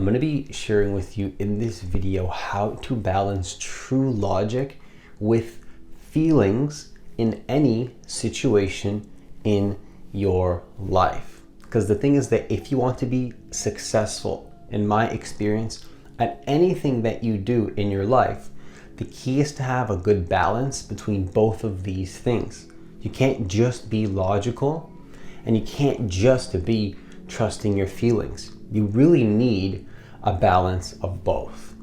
I'm going to be sharing with you in this video how to balance true logic with feelings in any situation in your life. Because the thing is that if you want to be successful, in my experience, at anything that you do in your life, the key is to have a good balance between both of these things. You can't just be logical and you can't just be trusting your feelings. You really need a balance of both.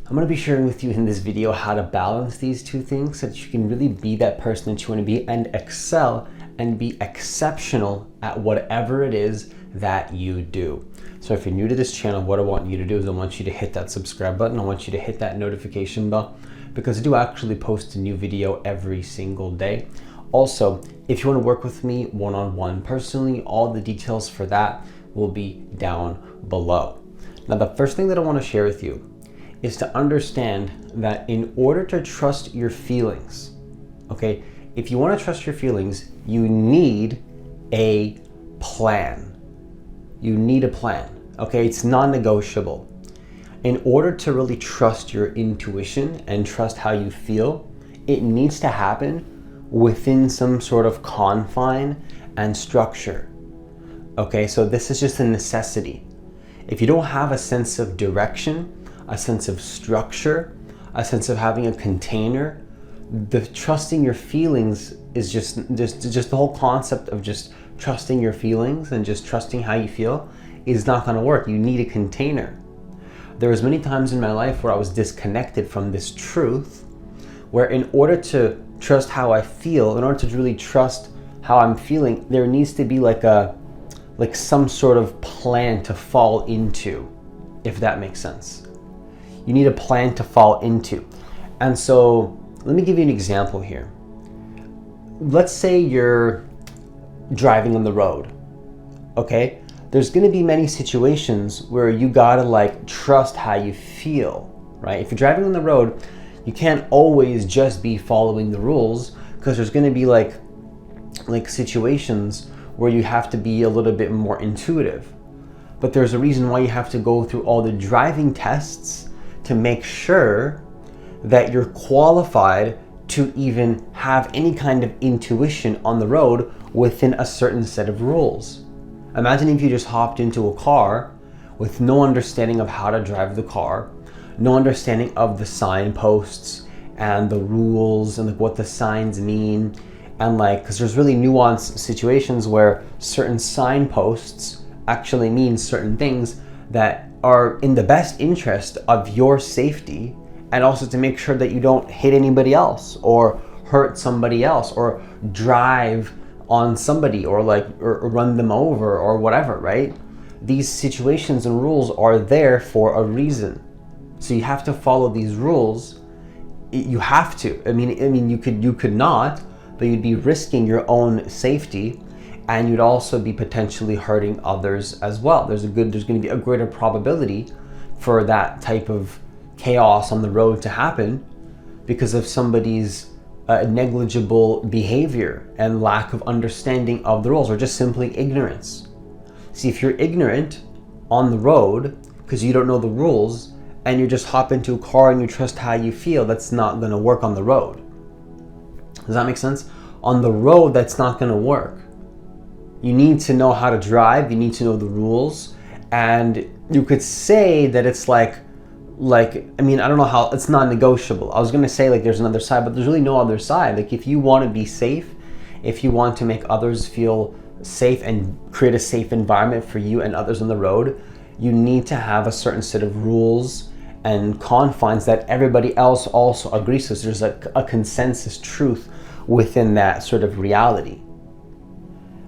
I'm going to be sharing with you in this video how to balance these two things so that you can really be that person that you want to be and excel and be exceptional at whatever it is that you do. So if you're new to this channel, what I want you to do is I want you to hit that subscribe button. I want you to hit that notification bell because I do actually post a new video every single day. Also, if you want to work with me one-on-one personally, all the details for that will be down below. Now, the first thing that I want to share with you is to understand that in order to trust your feelings, okay, if you want to trust your feelings, you need a plan. You need a plan, okay? It's non-negotiable. In order to really trust your intuition and trust how you feel, it needs to happen within some sort of confine and structure. Okay, so this is just a necessity. If you don't have a sense of direction, a sense of structure, a sense of having a container, the trusting your feelings is just the whole concept of just trusting your feelings and just trusting how you feel is not going to work. You need a container. There was many times in my life where I was disconnected from this truth, where in order to trust how I feel, in order to really trust how I'm feeling, there needs to be like some sort of plan to fall into, if that makes sense. You need a plan to fall into. And so let me give you an example here. Let's say you're driving on the road, okay? There's gonna be many situations where you gotta trust how you feel, right? If you're driving on the road, you can't always just be following the rules because there's gonna be like situations where you have to be a little bit more intuitive. But there's a reason why you have to go through all the driving tests to make sure that you're qualified to even have any kind of intuition on the road within a certain set of rules. Imagine if you just hopped into a car with no understanding of how to drive the car, no understanding of the signposts and the rules and what the signs mean, and because there's really nuanced situations where certain signposts actually mean certain things that are in the best interest of your safety, and also to make sure that you don't hit anybody else or hurt somebody else or drive on somebody or run them over or whatever, right? These situations and rules are there for a reason. So you have to follow these rules. You have to. I mean, you could not, but you'd be risking your own safety, and you'd also be potentially hurting others as well. There's going to be a greater probability for that type of chaos on the road to happen because of somebody's negligible behavior and lack of understanding of the rules, or just simply ignorance. See, if you're ignorant on the road because you don't know the rules and you just hop into a car and you trust how you feel, that's not going to work on the road. Does that make sense? On the road, that's not going to work. You need to know how to drive, you need to know the rules, and you could say that it's I don't know how, it's not negotiable. I was going to say there's another side, but there's really no other side. If you want to be safe, if you want to make others feel safe and create a safe environment for you and others on the road, you need to have a certain set of rules and confines that everybody else also agrees to. So there's a consensus truth within that sort of reality,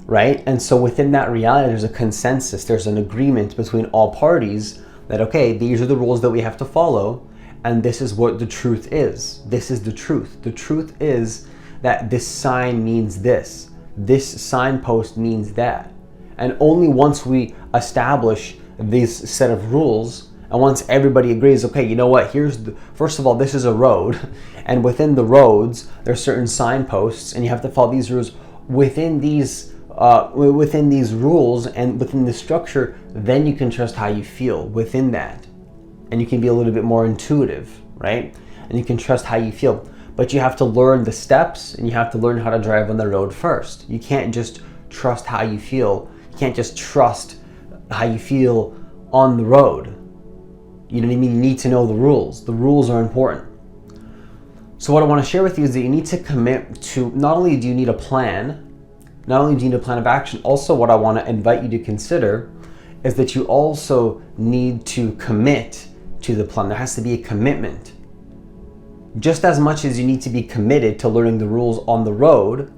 right? And so within that reality, there's a consensus, there's an agreement between all parties that, okay, these are the rules that we have to follow, and this is what the truth is. This is the truth. The truth is that this sign means this signpost means that. And only once we establish this set of rules, and once everybody agrees, okay, you know what, first of all, this is a road, and within the roads, there's certain signposts, and you have to follow these rules. Within these within these rules and within the structure, then you can trust how you feel within that. And you can be a little bit more intuitive, right? And you can trust how you feel. But you have to learn the steps, and you have to learn how to drive on the road first. You can't just trust how you feel. You can't just trust how you feel on the road. You know what I mean? You need to know the rules. The rules are important. So what I want to share with you is that you need to commit to, not only do you need a plan, not only do you need a plan of action, also what I want to invite you to consider is that you also need to commit to the plan. There has to be a commitment. Just as much as you need to be committed to learning the rules on the road,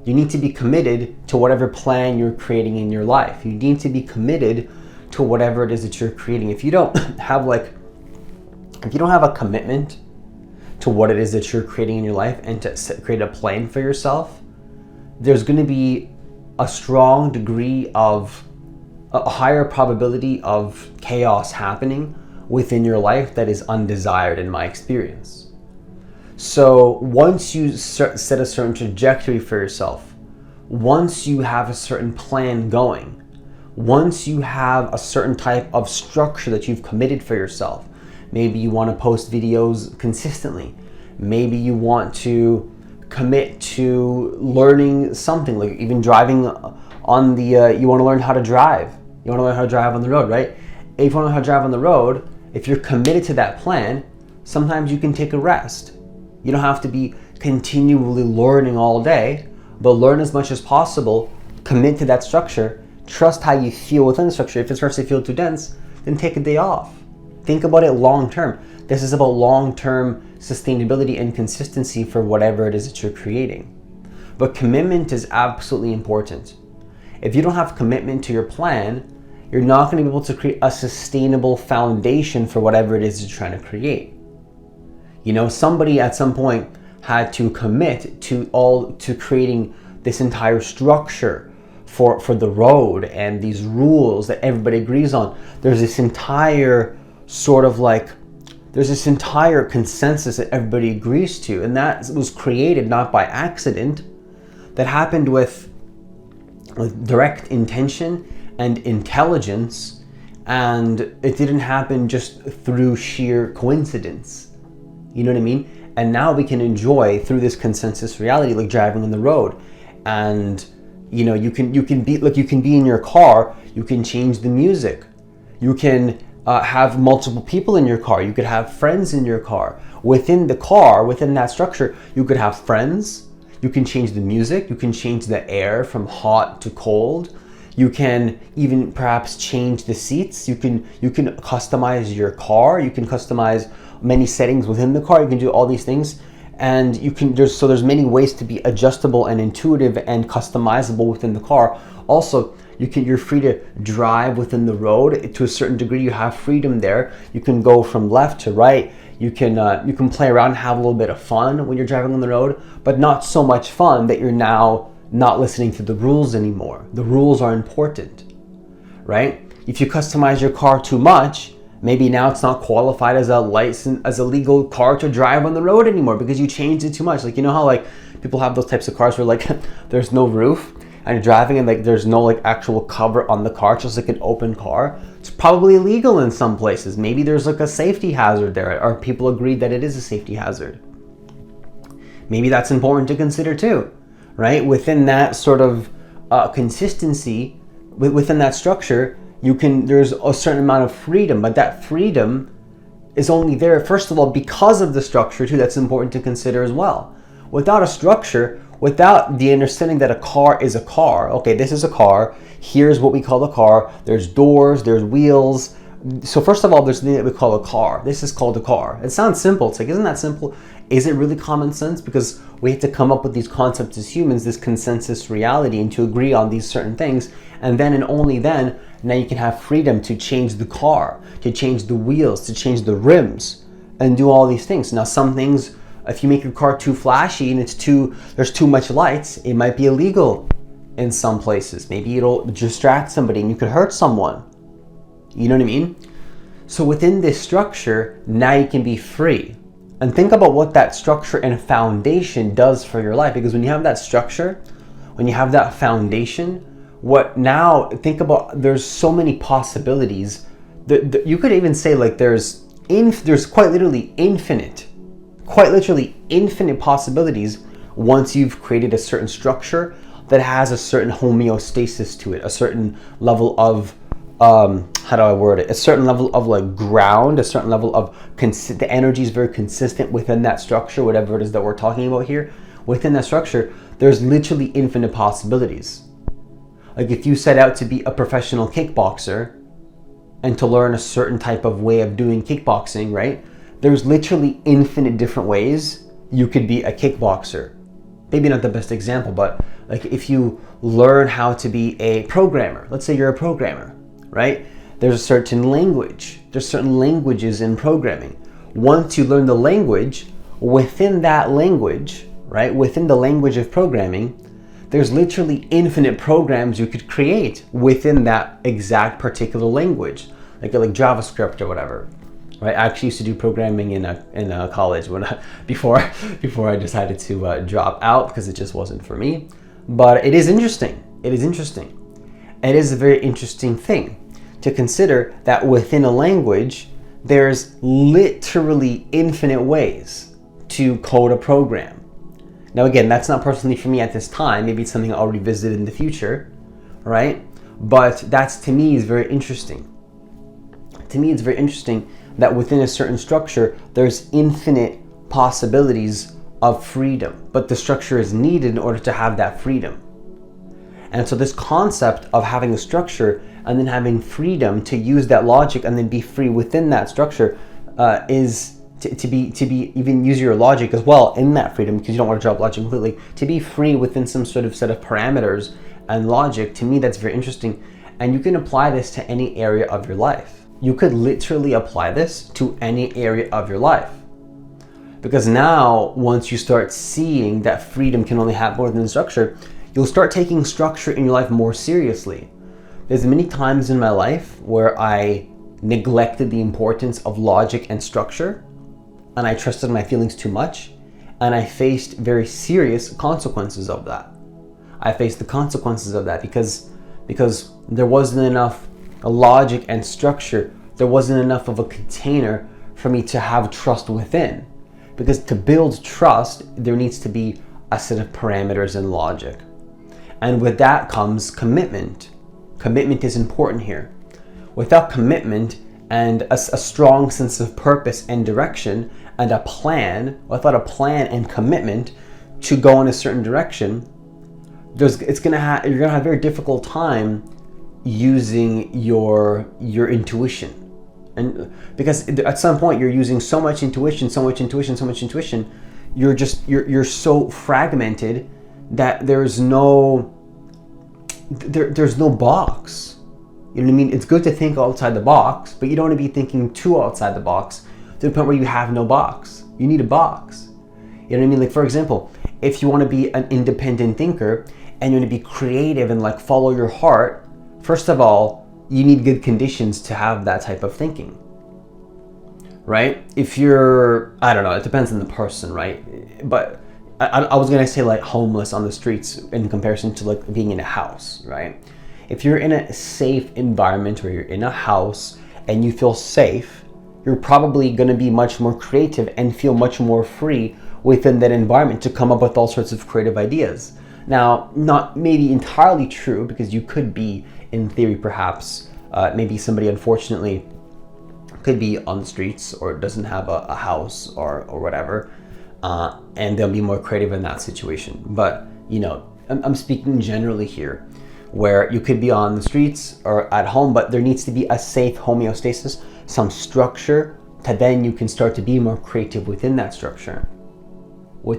you need to be committed to whatever plan you're creating in your life. You need to be committed to whatever it is that you're creating. If you don't have a commitment to what it is that you're creating in your life and to create a plan for yourself, there's going to be a strong degree of a higher probability of chaos happening within your life that is undesired in my experience. So once you set a certain trajectory for yourself, once you have a certain plan going, once you have a certain type of structure that you've committed for yourself, maybe you want to post videos consistently, maybe you want to commit to learning something, like even driving on the, you want to learn how to drive. You want to learn how to drive on the road, right? If you want to learn how to drive on the road, if you're committed to that plan, sometimes you can take a rest. You don't have to be continually learning all day, but learn as much as possible, commit to that structure, trust how you feel within the structure. If it starts to feel too dense, then take a day off. Think about it long term. This is about long-term sustainability and consistency for whatever it is that you're creating. But commitment is absolutely important. If you don't have commitment to your plan, you're not going to be able to create a sustainable foundation for whatever it is you're trying to create. You know, somebody at some point had to commit to creating this entire structure for the road and these rules that everybody agrees on. There's this entire consensus that everybody agrees to, and that was created not by accident. That happened with direct intention and intelligence, and it didn't happen just through sheer coincidence. You know what I mean? And now we can enjoy through this consensus reality, like driving on the road. And you know, you can be in your car, you can change the music. You can have multiple people in your car. You could have friends in your car. Within the car, within that structure, you could have friends. You can change the music. You can change the air from hot to cold. You can even perhaps change the seats. You can customize your car. You can customize many settings within the car. You can do all these things, and there's many ways to be adjustable and intuitive and customizable within the car. Also, you're free to drive within the road to a certain degree. You have freedom there. You can go from left to right. You can play around and have a little bit of fun when you're driving on the road, but not so much fun that you're now not listening to the rules anymore. The rules are important, right? If you customize your car too much, maybe now it's not qualified as a legal car to drive on the road anymore because you changed it too much. Like, you know how like people have those types of cars where like there's no roof and you're driving and like there's no like actual cover on the car, just like an open car. It's probably illegal in some places. Maybe there's like a safety hazard there, or people agree that it is a safety hazard. Maybe that's important to consider too, right? Within that sort of consistency, within that structure, there's a certain amount of freedom, but that freedom is only there, first of all, because of the structure too. That's important to consider as well. Without a structure, without the understanding that a car is a car, okay, this is a car, here's what we call a car, there's doors, there's wheels. So first of all, there's the thing that we call a car. This is called a car. It sounds simple. It's like, isn't that simple? Is it really common sense? Because we have to come up with these concepts as humans, this consensus reality, and to agree on these certain things. And then and only then, now you can have freedom to change the car, to change the wheels, to change the rims, and do all these things. Now, some things, if you make your car too flashy and there's too much lights, it might be illegal in some places. Maybe it'll distract somebody and you could hurt someone. You know what I mean? So within this structure, now you can be free. And think about what that structure and foundation does for your life. Because when you have that structure, when you have that foundation, think about, there's so many possibilities. You could even say like there's quite literally infinite possibilities once you've created a certain structure that has a certain homeostasis to it, a certain level of how do I word it? A certain level of like ground, a certain level of the energy is very consistent within that structure, whatever it is that we're talking about here. Within that structure, there's literally infinite possibilities. Like if you set out to be a professional kickboxer and to learn a certain type of way of doing kickboxing, right? There's literally infinite different ways you could be a kickboxer. Maybe not the best example, but like if you learn how to be a programmer, let's say you're a programmer, right? There's a certain language. There's certain languages in programming. Once you learn the language, within that language, right? Within the language of programming, there's literally infinite programs you could create within that exact particular language, like JavaScript or whatever, right? I actually used to do programming in a college before I decided to drop out because it just wasn't for me. But it is interesting. It is interesting. It is a very interesting thing to consider that within a language, there's literally infinite ways to code a program. Now again, that's not personally for me at this time. Maybe it's something I'll revisit in the future, right? But that's, to me, is very interesting. To me, it's very interesting that within a certain structure, there's infinite possibilities of freedom, but the structure is needed in order to have that freedom. And so this concept of having a structure and then having freedom to use that logic and then be free within that structure is to be even use your logic as well in that freedom, because you don't want to drop logic completely, to be free within some sort of set of parameters and logic. To me, that's very interesting. And you can apply this to any area of your life. You could literally apply this to any area of your life. Because now, once you start seeing that freedom can only have more than structure, you'll start taking structure in your life more seriously. There's many times in my life where I neglected the importance of logic and structure, and I trusted my feelings too much, and I faced very serious consequences of that. I faced the consequences of that because there wasn't enough logic and structure. There wasn't enough of a container for me to have trust within. Because to build trust, there needs to be a set of parameters and logic. And with that comes commitment. Commitment is important here. Without commitment and a strong sense of purpose and direction and a plan, without a plan and commitment to go in a certain direction, you're gonna have a very difficult time using your intuition. And because at some point you're using so much intuition, you're so fragmented that there's no box. You know what I mean? It's good to think outside the box, but you don't want to be thinking too outside the box to the point where you have no box. You need a box. You know what I mean? Like, for example, if you want to be an independent thinker and you want to be creative and like follow your heart, first of all, you need good conditions to have that type of thinking, right? If you're, I don't know, it depends on the person, right? But I was gonna say like homeless on the streets in comparison to like being in a house, right? If you're in a safe environment or you're in a house and you feel safe, you're probably gonna be much more creative and feel much more free within that environment to come up with all sorts of creative ideas. Now, not maybe entirely true, because you could be, in theory perhaps, maybe somebody unfortunately could be on the streets or doesn't have a house or whatever, and they'll be more creative in that situation. But, you know, I'm speaking generally here, where you could be on the streets or at home, but there needs to be a safe homeostasis, some structure, to then you can start to be more creative within that structure. You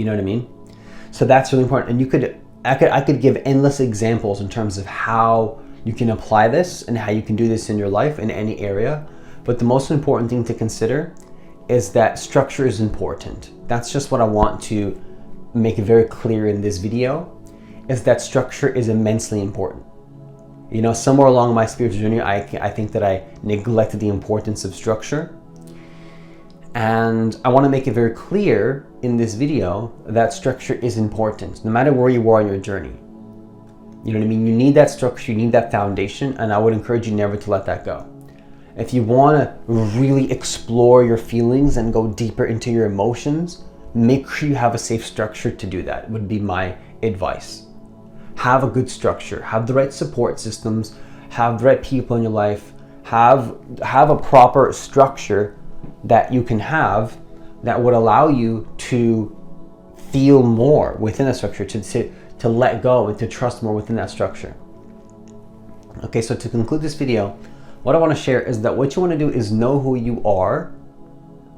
know what I mean? So that's really important. And I could give endless examples in terms of how you can apply this and how you can do this in your life in any area. But the most important thing to consider is that structure is important. That's just what I want to make very clear in this video, is that structure is immensely important. You know, somewhere along my spiritual journey, I think that I neglected the importance of structure. And I want to make it very clear in this video that structure is important, no matter where you are in your journey. You know what I mean? You need that structure, you need that foundation, and I would encourage you never to let that go. If you want to really explore your feelings and go deeper into your emotions, make sure you have a safe structure to do that, would be my advice. Have a good structure, have the right support systems, have the right people in your life, have a proper structure that you can have that would allow you to feel more within a structure, to let go and to trust more within that structure. Okay, so to conclude this video, what I want to share is that what you want to do is know who you are.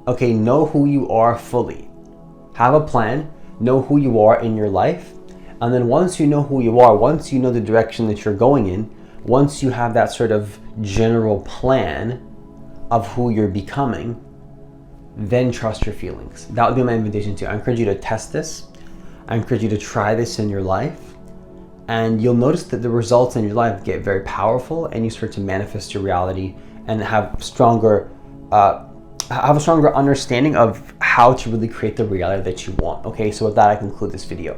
Okay, know who you are fully. Have a plan, know who you are in your life, and then once you know who you are, once you know the direction that you're going in, once you have that sort of general plan of who you're becoming, then trust your feelings. That would be my invitation to you. I encourage you to test this. I encourage you to try this in your life, and you'll notice that the results in your life get very powerful, and you start to manifest your reality and have a stronger understanding of how to really create the reality that you want. Okay, so with that, I conclude this video.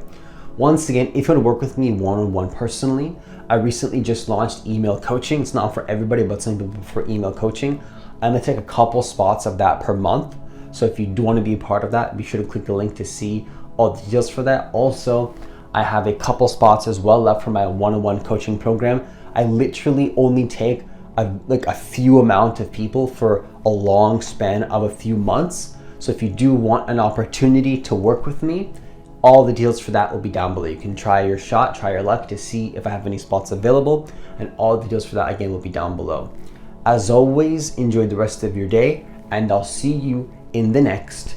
Once again, if you want to work with me one-on-one personally, I recently just launched email coaching. It's not for everybody, but some people prefer email coaching. I'm gonna take a couple spots of that per month. So if you do want to be a part of that, be sure to click the link to see all the details for that. Also, I have a couple spots as well left for my one-on-one coaching program. I literally only take a few amount of people for a long span of a few months. So if you do want an opportunity to work with me, all the deals for that will be down below. You can try your shot, try your luck to see if I have any spots available, and all the deals for that again will be down below. As always, enjoy the rest of your day, and I'll see you in the next